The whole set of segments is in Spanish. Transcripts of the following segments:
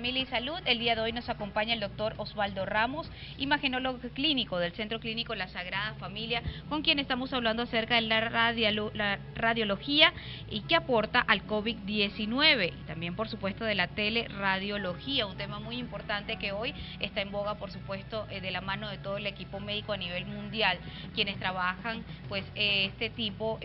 Familia y Salud. El día de hoy nos acompaña el doctor Osvaldo Ramos, imagenólogo clínico del Centro Clínico La Sagrada Familia, con quien estamos hablando acerca de la radiología y qué aporta al COVID-19 y también, por supuesto, de la teleradiología, un tema muy importante que hoy está en boga, por supuesto, de la mano de todo el equipo médico a nivel mundial, quienes trabajan pues este tipo,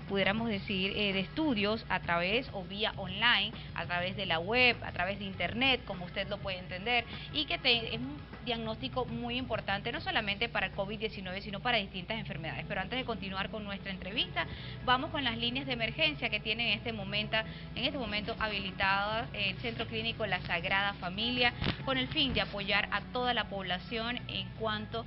pudiéramos decir, de estudios a través o vía online, a través de la web, a través de internet, como usted lo puede entender, y que es un diagnóstico muy importante, no solamente para el COVID-19, sino para distintas enfermedades. Pero antes de continuar con nuestra entrevista, vamos con las líneas de emergencia que tienen en este momento habilitadas el Centro Clínico La Sagrada Familia, con el fin de apoyar a toda la población en cuanto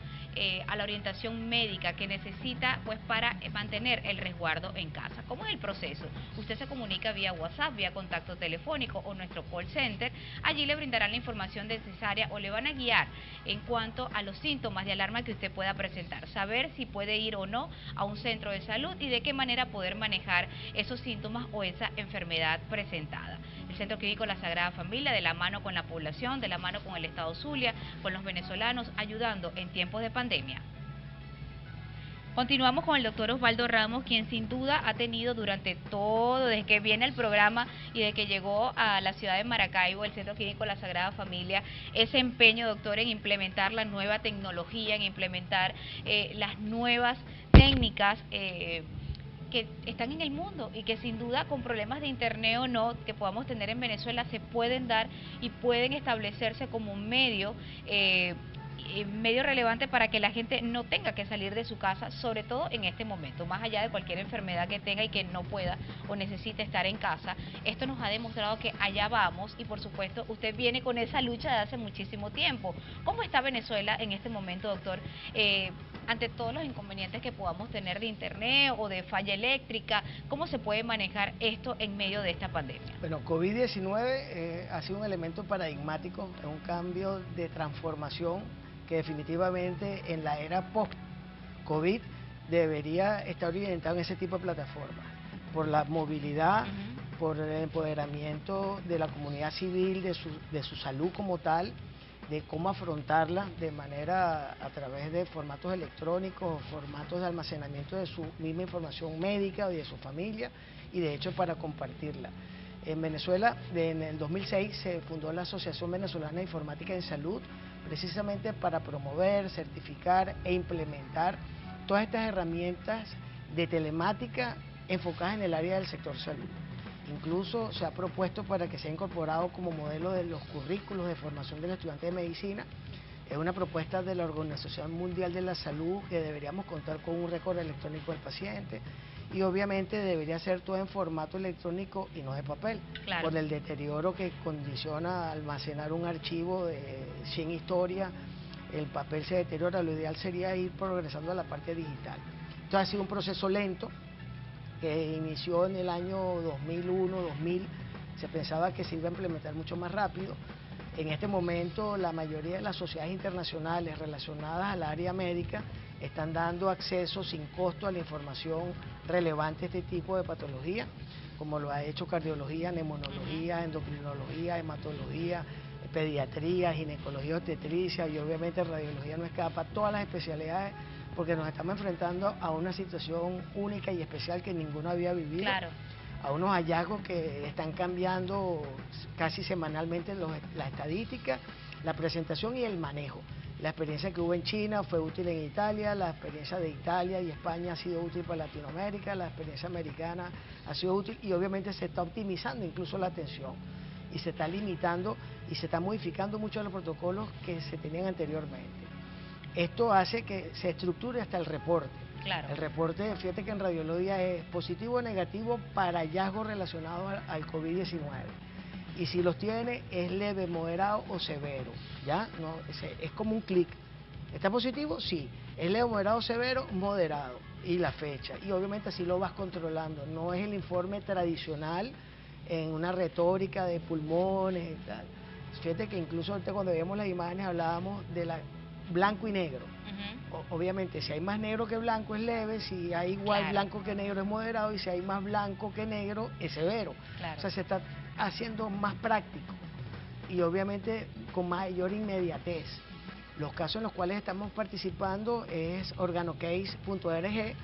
a la orientación médica que necesita pues para mantener el resguardo en casa. ¿Cómo es el proceso? Usted se comunica vía WhatsApp, vía contacto telefónico o nuestro call center. Allí le brindarán la información necesaria o le van a guiar en cuanto a los síntomas de alarma que usted pueda presentar, saber si puede ir o no a un centro de salud y de qué manera poder manejar esos síntomas o esa enfermedad presentada. El Centro Clínico La Sagrada Familia, de la mano con la población, de la mano con el Estado Zulia, con los venezolanos, ayudando en tiempos de pandemia. Continuamos con el doctor Osvaldo Ramos, quien sin duda ha tenido durante todo, desde que viene el programa y desde que llegó a la ciudad de Maracaibo, el Centro Clínico La Sagrada Familia, ese empeño, doctor, en implementar la nueva tecnología, en implementar las nuevas técnicas que están en el mundo y que sin duda con problemas de internet o no que podamos tener en Venezuela se pueden dar y pueden establecerse como un medio relevante para que la gente no tenga que salir de su casa, sobre todo en este momento, más allá de cualquier enfermedad que tenga y que no pueda o necesite estar en casa. Esto nos ha demostrado que allá vamos y por supuesto usted viene con esa lucha de hace muchísimo tiempo. ¿Cómo está Venezuela en este momento, doctor? Ante todos los inconvenientes que podamos tener de internet o de falla eléctrica, ¿cómo se puede manejar esto en medio de esta pandemia? Bueno, COVID-19 ha sido un elemento paradigmático, es un cambio de transformación que definitivamente en la era post-COVID debería estar orientado en ese tipo de plataformas, por la movilidad, por el empoderamiento de la comunidad civil, de su salud como tal, de cómo afrontarla de manera a través de formatos electrónicos, formatos de almacenamiento de su misma información médica y de su familia, y de hecho para compartirla. En Venezuela, en el 2006, se fundó la Asociación Venezolana de Informática en Salud, precisamente para promover, certificar e implementar todas estas herramientas de telemática enfocadas en el área del sector salud. Incluso se ha propuesto para que sea incorporado como modelo de los currículos de formación del estudiante de medicina. Es una propuesta de la Organización Mundial de la Salud que deberíamos contar con un récord electrónico del paciente y obviamente debería ser todo en formato electrónico y no de papel, claro, por el deterioro que condiciona almacenar un archivo de 100 historias, el papel se deteriora, lo ideal sería ir progresando a la parte digital. Entonces ha sido un proceso lento que inició en el año 2001-2000, se pensaba que se iba a implementar mucho más rápido. En este momento la mayoría de las sociedades internacionales relacionadas al área médica están dando acceso sin costo a la información relevante a este tipo de patología, como lo ha hecho cardiología, neumonología, endocrinología, hematología, pediatría, ginecología, obstetricia y obviamente radiología no escapa, todas las especialidades, porque nos estamos enfrentando a una situación única y especial que ninguno había vivido. Claro. A unos hallazgos que están cambiando casi semanalmente la estadística, la presentación y el manejo. La experiencia que hubo en China fue útil en Italia, la experiencia de Italia y España ha sido útil para Latinoamérica, la experiencia americana ha sido útil y obviamente se está optimizando incluso la atención y se está limitando y se está modificando muchos de los protocolos que se tenían anteriormente. Esto hace que se estructure hasta el reporte. Claro. El reporte, fíjate que en radiología es positivo o negativo para hallazgos relacionados al COVID-19. Y si los tiene, es leve, moderado o severo. ¿Ya? No, es como un clic. ¿Está positivo? Sí. ¿Es leve, moderado o severo? Moderado. Y la fecha. Y obviamente así lo vas controlando. No es el informe tradicional en una retórica de pulmones y tal. Fíjate que incluso ahorita cuando veíamos las imágenes hablábamos de la blanco y negro. Obviamente, si hay más negro que blanco es leve, si hay igual claro, blanco que negro es moderado y si hay más blanco que negro es severo. Claro. O sea, se está haciendo más práctico. y obviamente con mayor inmediatez. Los casos en los cuales estamos participando es organocase.org,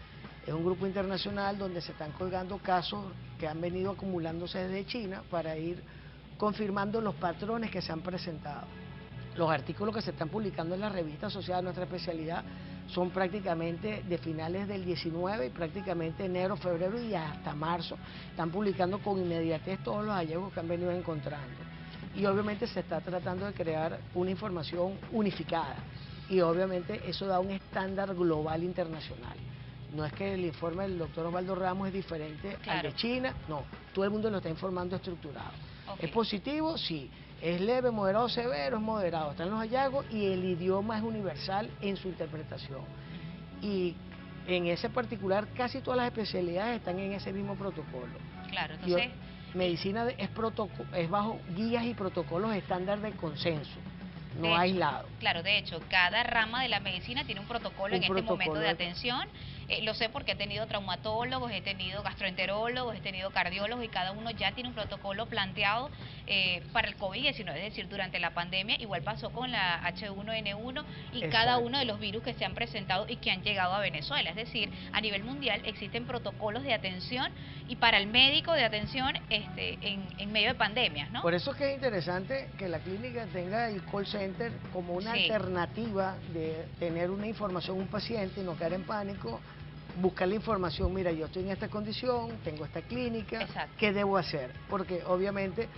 es un grupo internacional donde se están colgando casos que han venido acumulándose desde China para ir confirmando los patrones que se han presentado. Los artículos que se están publicando en la revista asociada a nuestra especialidad son prácticamente de finales del 19 y prácticamente enero, febrero y hasta marzo. Están publicando con inmediatez todos los hallazgos que han venido encontrando. Y obviamente se está tratando de crear una información unificada. Y obviamente eso da un estándar global internacional. No es que el informe del doctor Osvaldo Ramos es diferente al de China, no. Todo el mundo lo está informando estructurado. Okay. ¿Es positivo? Sí. ¿Es leve, moderado, severo? Es moderado. Están los hallazgos y el idioma es universal en su interpretación. Y en ese particular, casi todas las especialidades están en ese mismo protocolo. Claro, entonces... Medicina es bajo guías y protocolos estándar de consenso, no aislado. Claro, de hecho, cada rama de la medicina tiene un protocolo en este momento de atención. Lo sé porque he tenido traumatólogos, he tenido gastroenterólogos, he tenido cardiólogos y cada uno ya tiene un protocolo planteado para el COVID-19, es decir, durante la pandemia. Igual pasó con la H1N1 y Exacto. Cada uno de los virus que se han presentado y que han llegado a Venezuela. Es decir, a nivel mundial existen protocolos de atención y para el médico de atención en medio de pandemias, ¿no? Por eso es que es interesante que la clínica tenga el call center como una alternativa de tener una información a un paciente y no caer en pánico, buscar la información, mira, yo estoy en esta condición, tengo esta clínica, Exacto. ¿Qué debo hacer? Porque obviamente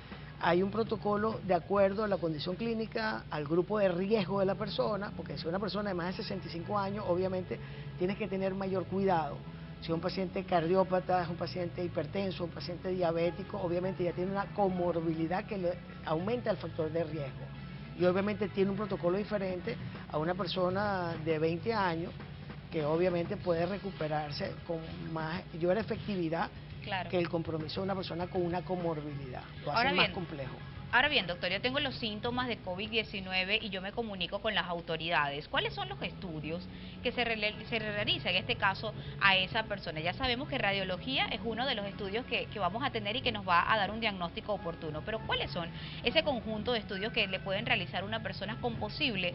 hay un protocolo de acuerdo a la condición clínica, al grupo de riesgo de la persona, porque si una persona de más de 65 años, obviamente tienes que tener mayor cuidado. Si es un paciente cardiópata, es un paciente hipertenso, un paciente diabético, obviamente ya tiene una comorbilidad que le aumenta el factor de riesgo. Y obviamente tiene un protocolo diferente a una persona de 20 años que obviamente puede recuperarse con mayor efectividad que el compromiso de una persona con una comorbilidad. Lo hace más complejo. Ahora bien, doctor, yo tengo los síntomas de COVID-19 y yo me comunico con las autoridades. ¿Cuáles son los estudios que se realizan en este caso a esa persona? Ya sabemos que radiología es uno de los estudios que vamos a tener y que nos va a dar un diagnóstico oportuno, pero ¿cuáles son ese conjunto de estudios que le pueden realizar a una persona con posible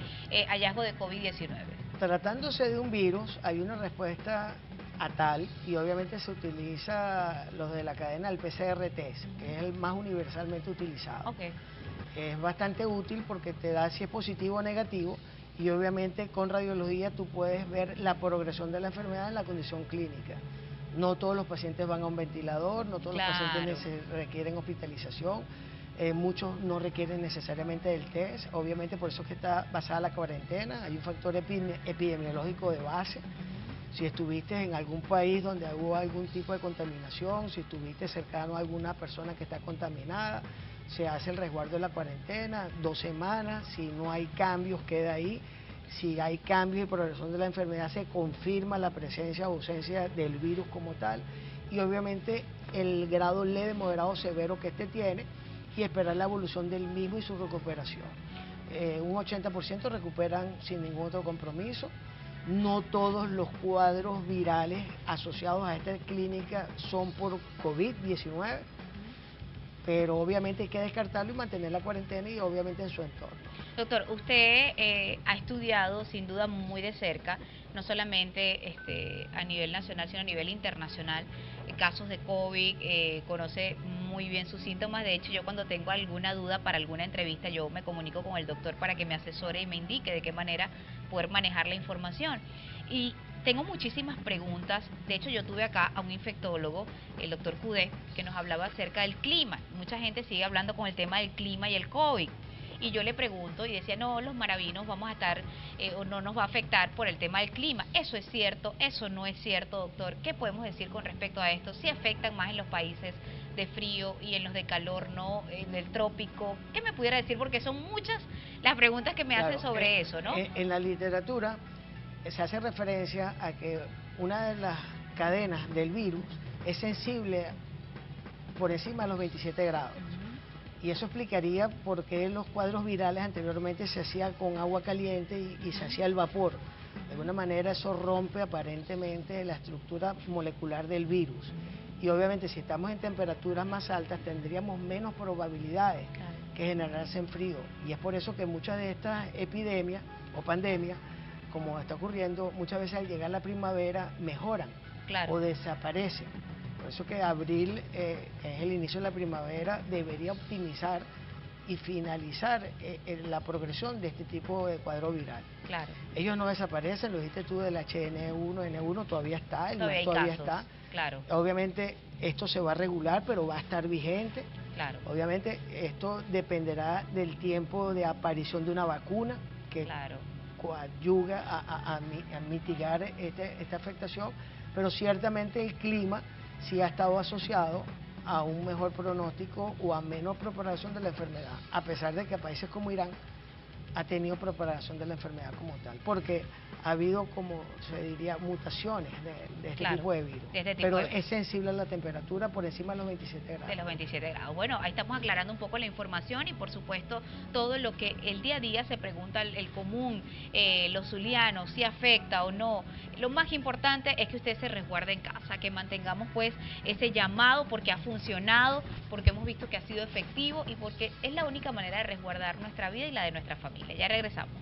hallazgo de COVID-19? Tratándose de un virus, hay una respuesta a tal y obviamente se utiliza los de la cadena del PCR test, que es el más universalmente utilizado. Okay. Es bastante útil porque te da si es positivo o negativo y obviamente con radiología tú puedes ver la progresión de la enfermedad en la condición clínica. No todos los pacientes van a un ventilador, no todos los pacientes requieren hospitalización, muchos no requieren necesariamente del test, obviamente por eso es que está basada la cuarentena, hay un factor epidemiológico de base. Si estuviste en algún país donde hubo algún tipo de contaminación, si estuviste cercano a alguna persona que está contaminada, se hace el resguardo de la cuarentena, 2 semanas, si no hay cambios queda ahí, si hay cambios y progresión de la enfermedad se confirma la presencia o ausencia del virus como tal y obviamente el grado leve, moderado, severo que tiene y esperar la evolución del mismo y su recuperación. Un 80% recuperan sin ningún otro compromiso. No todos los cuadros virales asociados a esta clínica son por COVID-19, pero obviamente hay que descartarlo y mantener la cuarentena y obviamente en su entorno. Doctor, usted ha estudiado sin duda muy de cerca, no solamente a nivel nacional, sino a nivel internacional, casos de COVID, conoce muy bien sus síntomas. De hecho, yo cuando tengo alguna duda para alguna entrevista, yo me comunico con el doctor para que me asesore y me indique de qué manera poder manejar la información. Y tengo muchísimas preguntas. De hecho, yo tuve acá a un infectólogo, el doctor Cudé, que nos hablaba acerca del clima. Mucha gente sigue hablando con el tema del clima y el COVID. Y yo le pregunto y decía, no, los maravinos vamos a estar o no nos va a afectar por el tema del clima. ¿Eso es cierto? ¿Eso no es cierto, doctor? ¿Qué podemos decir con respecto a esto? ¿Si afectan más en los países de frío y en los de calor no, en el trópico? ¿Qué me pudiera decir? Porque son muchas las preguntas que me hacen sobre eso, ¿no? En la literatura se hace referencia a que una de las cadenas del virus es sensible por encima de los 27 grados. Y eso explicaría por qué los cuadros virales anteriormente se hacían con agua caliente y se hacía el vapor. De alguna manera eso rompe aparentemente la estructura molecular del virus. Y obviamente si estamos en temperaturas más altas tendríamos menos probabilidades que generarse en frío. Y es por eso que muchas de estas epidemias o pandemias, como está ocurriendo, muchas veces al llegar la primavera mejoran o desaparecen. Por eso que abril es el inicio de la primavera, debería optimizar y finalizar la progresión de este tipo de cuadro viral. Claro. Ellos no desaparecen, lo dijiste tú del HN1, N1 todavía está, el todavía MERS todavía casos, está. Claro. Obviamente esto se va a regular, pero va a estar vigente. Claro. Obviamente esto dependerá del tiempo de aparición de una vacuna que coadyuga a mitigar esta afectación, pero ciertamente el clima sí ha estado asociado a un mejor pronóstico o a menos propagación de la enfermedad, a pesar de que países como Irán ha tenido propagación de la enfermedad como tal, porque ha habido, como se diría, mutaciones de este tipo de virus, pero es sensible a la temperatura por encima de los 27 grados. De los 27 grados. Bueno, ahí estamos aclarando un poco la información y por supuesto todo lo que el día a día se pregunta el común, los zulianos, si afecta o no. Lo más importante es que usted se resguarde en casa, que mantengamos pues ese llamado porque ha funcionado, porque hemos visto que ha sido efectivo y porque es la única manera de resguardar nuestra vida y la de nuestra familia. Ya regresamos.